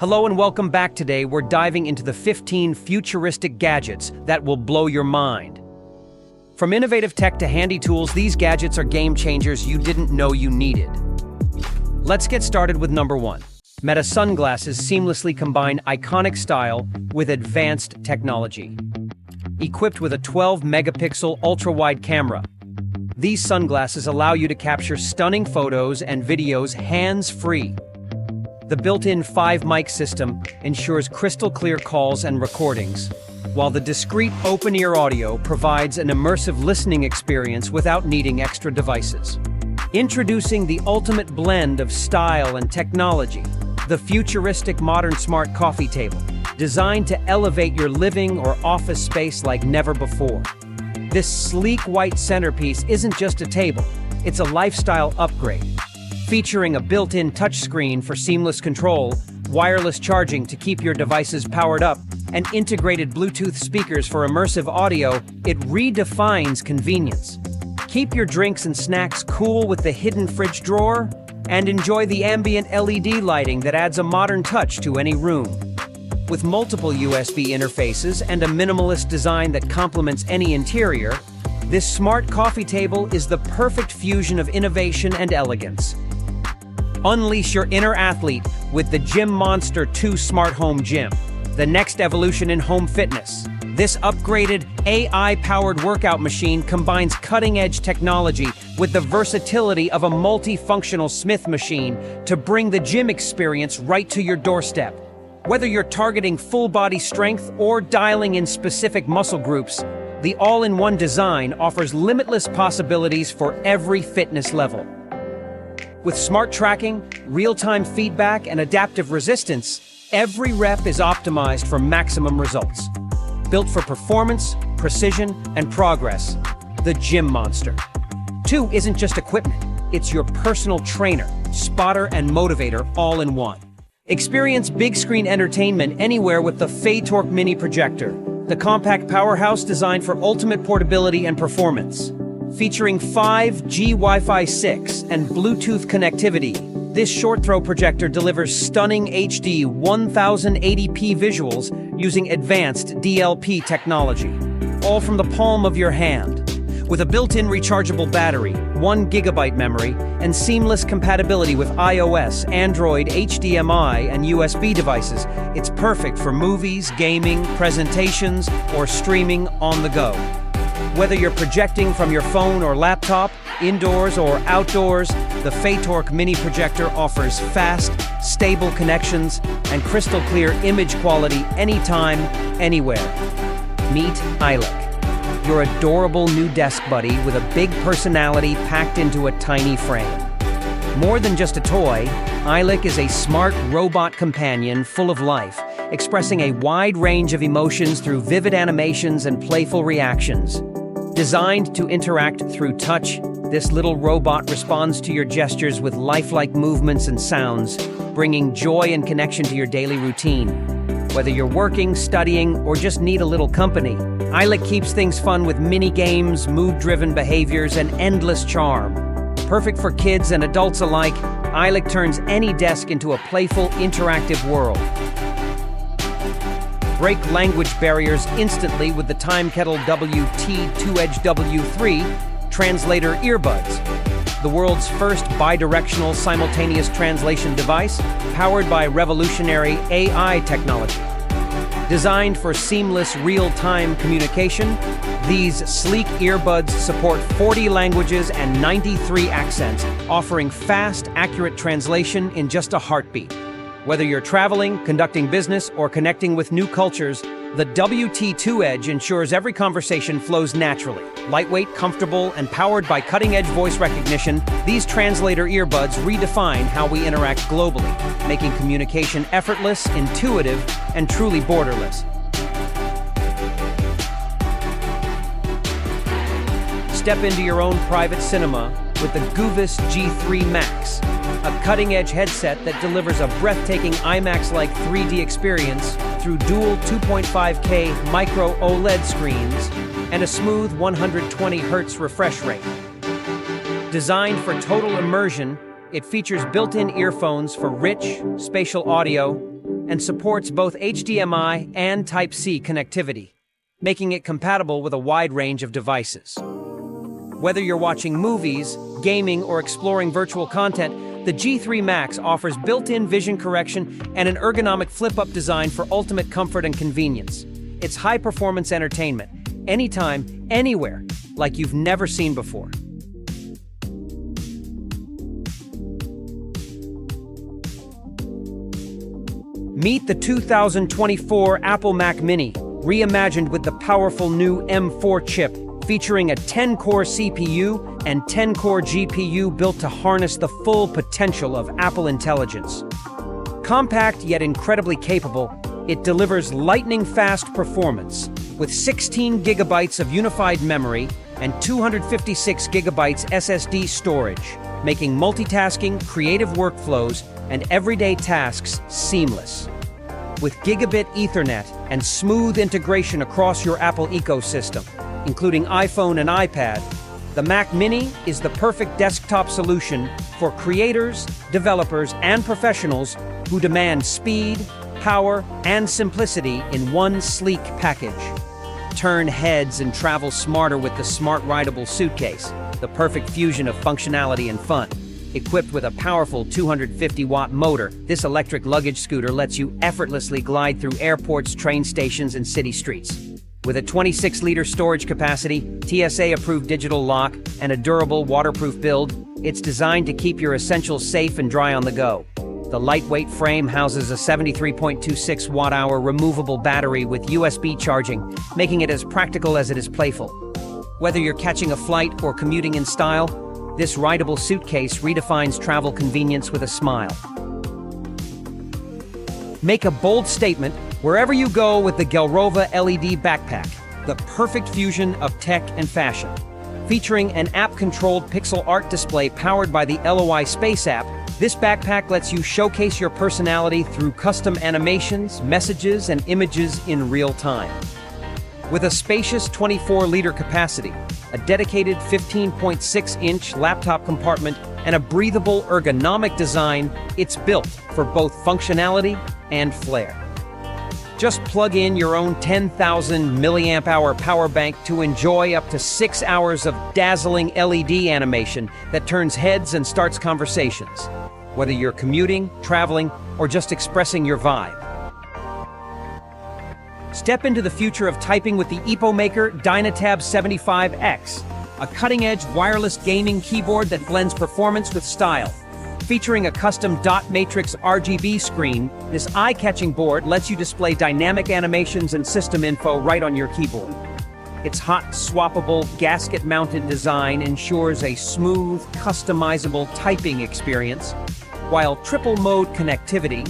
Hello and welcome back. Today we're diving into the 15 futuristic gadgets that will blow your mind. From innovative tech to handy tools, these gadgets are game changers you didn't know you needed. Let's get started with number 1. Meta sunglasses seamlessly combine iconic style with advanced technology. Equipped with a 12-megapixel ultra-wide camera, these sunglasses allow you to capture stunning photos and videos hands-free. The built-in 5-mic system ensures crystal-clear calls and recordings, while the discreet open-ear audio provides an immersive listening experience without needing extra devices. Introducing the ultimate blend of style and technology, the futuristic modern smart coffee table, designed to elevate your living or office space like never before. This sleek white centerpiece isn't just a table, it's a lifestyle upgrade. Featuring a built-in touchscreen for seamless control, wireless charging to keep your devices powered up, and integrated Bluetooth speakers for immersive audio, it redefines convenience. Keep your drinks and snacks cool with the hidden fridge drawer, and enjoy the ambient LED lighting that adds a modern touch to any room. With multiple USB interfaces and a minimalist design that complements any interior, this smart coffee table is the perfect fusion of innovation and elegance. Unleash your inner athlete with the Geminos 2 Smart Home Gym, the next evolution in home fitness. This upgraded, AI-powered workout machine combines cutting-edge technology with the versatility of a multifunctional Smith machine to bring the gym experience right to your doorstep. Whether you're targeting full-body strength or dialing in specific muscle groups, the all-in-one design offers limitless possibilities for every fitness level. With smart tracking, real-time feedback, and adaptive resistance, every rep is optimized for maximum results. Built for performance, precision, and progress, the Geminos 2 isn't just equipment, it's your personal trainer, spotter, and motivator all in one. Experience big-screen entertainment anywhere with the FATORK mini projector, the compact powerhouse designed for ultimate portability and performance. Featuring 5G Wi-Fi 6 and Bluetooth connectivity, this short-throw projector delivers stunning HD 1080p visuals using advanced DLP technology, all from the palm of your hand. With a built-in rechargeable battery, 1 GB memory, and seamless compatibility with iOS, Android, HDMI, and USB devices, it's perfect for movies, gaming, presentations, or streaming on the go. Whether you're projecting from your phone or laptop, indoors or outdoors, the FATORK mini projector offers fast, stable connections and crystal clear image quality anytime, anywhere. Meet Eilik, your adorable new desk buddy with a big personality packed into a tiny frame. More than just a toy, Eilik is a smart robot companion full of life, expressing a wide range of emotions through vivid animations and playful reactions. Designed to interact through touch, this little robot responds to your gestures with lifelike movements and sounds, bringing joy and connection to your daily routine. Whether you're working, studying, or just need a little company, Eilik keeps things fun with mini-games, mood-driven behaviors, and endless charm. Perfect for kids and adults alike, Eilik turns any desk into a playful, interactive world. Break language barriers instantly with the Timekettle WT2 Edge W3 Translator Earbuds, the world's first bidirectional simultaneous translation device powered by revolutionary AI technology. Designed for seamless real-time communication, these sleek earbuds support 40 languages and 93 accents, offering fast, accurate translation in just a heartbeat. Whether you're traveling, conducting business, or connecting with new cultures, the WT2 Edge ensures every conversation flows naturally. Lightweight, comfortable, and powered by cutting-edge voice recognition, these Translator earbuds redefine how we interact globally, making communication effortless, intuitive, and truly borderless. Step into your own private cinema with the GOOVIS G3 Max, a cutting-edge headset that delivers a breathtaking IMAX-like 3D experience through dual 2.5K micro OLED screens and a smooth 120 Hz refresh rate. Designed for total immersion, it features built-in earphones for rich, spatial audio and supports both HDMI and Type-C connectivity, making it compatible with a wide range of devices. Whether you're watching movies, gaming, or exploring virtual content, the G3 Max offers built-in vision correction and an ergonomic flip-up design for ultimate comfort and convenience. It's high-performance entertainment, anytime, anywhere, like you've never seen before. Meet the 2024 Apple Mac Mini, reimagined with the powerful new M4 chip, featuring a 10-core CPU and 10-core GPU built to harness the full potential of Apple Intelligence. Compact yet incredibly capable, it delivers lightning-fast performance with 16 gigabytes of unified memory and 256 gigabytes SSD storage, making multitasking, creative workflows, and everyday tasks seamless. With gigabit Ethernet and smooth integration across your Apple ecosystem, including iPhone and iPad, the Mac Mini is the perfect desktop solution for creators, developers, and professionals who demand speed, power, and simplicity in one sleek package. Turn heads and travel smarter with the smart Rideable Suitcase, the perfect fusion of functionality and fun. Equipped with a powerful 250-watt motor, this electric luggage scooter lets you effortlessly glide through airports, train stations, and city streets. With a 26-liter storage capacity, TSA-approved digital lock, and a durable, waterproof build, it's designed to keep your essentials safe and dry on the go. The lightweight frame houses a 73.26 watt-hour removable battery with USB charging, making it as practical as it is playful. Whether you're catching a flight or commuting in style, this rideable suitcase redefines travel convenience with a smile. Make a bold statement wherever you go with the Gelrova LED Backpack, the perfect fusion of tech and fashion. Featuring an app-controlled pixel art display powered by the LOI Space app, this backpack lets you showcase your personality through custom animations, messages, and images in real time. With a spacious 24-liter capacity, a dedicated 15.6-inch laptop compartment, and a breathable, ergonomic design, it's built for both functionality and flair. Just plug in your own 10,000 milliamp hour power bank to enjoy up to 6 hours of dazzling LED animation that turns heads and starts conversations, whether you're commuting, traveling, or just expressing your vibe. Step into the future of typing with the EPOMAKER DynaTab 75X, a cutting-edge wireless gaming keyboard that blends performance with style. Featuring a custom dot matrix RGB screen, this eye-catching board lets you display dynamic animations and system info right on your keyboard. Its hot, swappable, gasket-mounted design ensures a smooth, customizable typing experience, while triple-mode connectivity,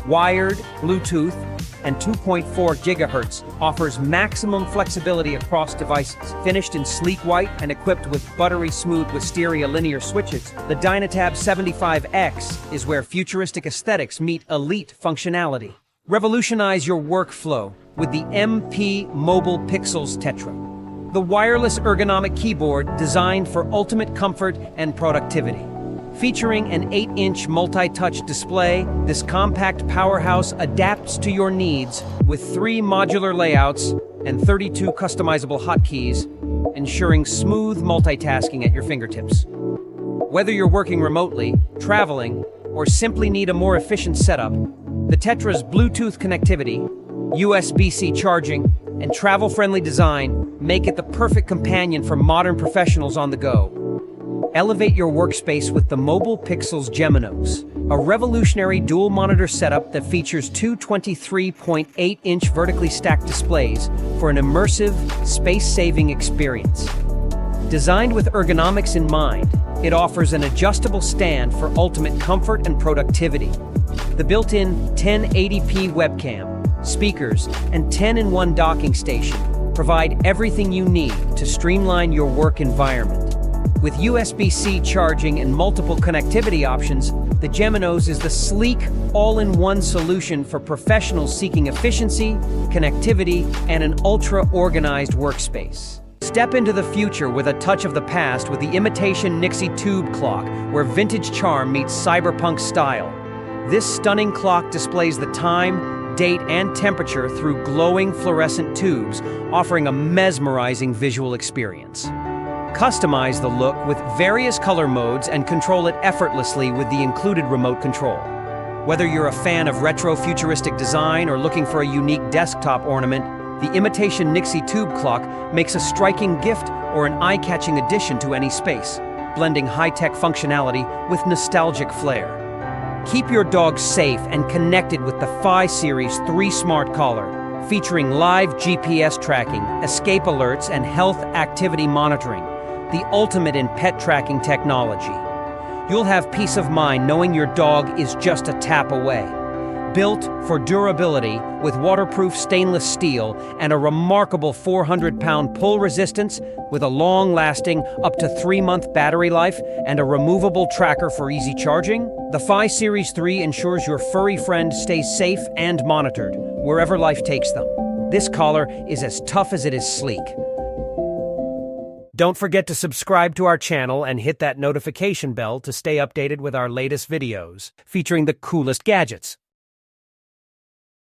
wired, Bluetooth, and 2.4 GHz offers maximum flexibility across devices. Finished in sleek white and equipped with buttery smooth Wisteria linear switches, the DynaTab 75X is where futuristic aesthetics meet elite functionality. Revolutionize your workflow with the MP Mobile Pixels Tetra, the wireless ergonomic keyboard designed for ultimate comfort and productivity. Featuring an 8-inch multi-touch display, this compact powerhouse adapts to your needs with 3 modular layouts and 32 customizable hotkeys, ensuring smooth multitasking at your fingertips. Whether you're working remotely, traveling, or simply need a more efficient setup, the Tetra's Bluetooth connectivity, USB-C charging, and travel-friendly design make it the perfect companion for modern professionals on the go. Elevate your workspace with the Mobile Pixels Geminos, a revolutionary dual-monitor setup that features two 23.8-inch vertically stacked displays for an immersive, space-saving experience. Designed with ergonomics in mind, it offers an adjustable stand for ultimate comfort and productivity. The built-in 1080p webcam, speakers, and 10-in-1 docking station provide everything you need to streamline your work environment. With USB-C charging and multiple connectivity options, the Geminos is the sleek, all-in-one solution for professionals seeking efficiency, connectivity, and an ultra-organized workspace. Step into the future with a touch of the past with the imitation Nixie tube clock, where vintage charm meets cyberpunk style. This stunning clock displays the time, date, and temperature through glowing fluorescent tubes, offering a mesmerizing visual experience. Customize the look with various color modes and control it effortlessly with the included remote control. Whether you're a fan of retro futuristic design or looking for a unique desktop ornament, the imitation Nixie tube clock makes a striking gift or an eye-catching addition to any space, blending high-tech functionality with nostalgic flair. Keep your dog safe and connected with the Fi Series 3 Smart Collar, featuring live GPS tracking, escape alerts, and health activity monitoring, the ultimate in pet tracking technology. You'll have peace of mind knowing your dog is just a tap away. Built for durability with waterproof stainless steel and a remarkable 400-pound pull resistance with a long-lasting up to 3-month battery life and a removable tracker for easy charging, the Fi Series 3 ensures your furry friend stays safe and monitored wherever life takes them. This collar is as tough as it is sleek. Don't forget to subscribe to our channel and hit that notification bell to stay updated with our latest videos featuring the coolest gadgets.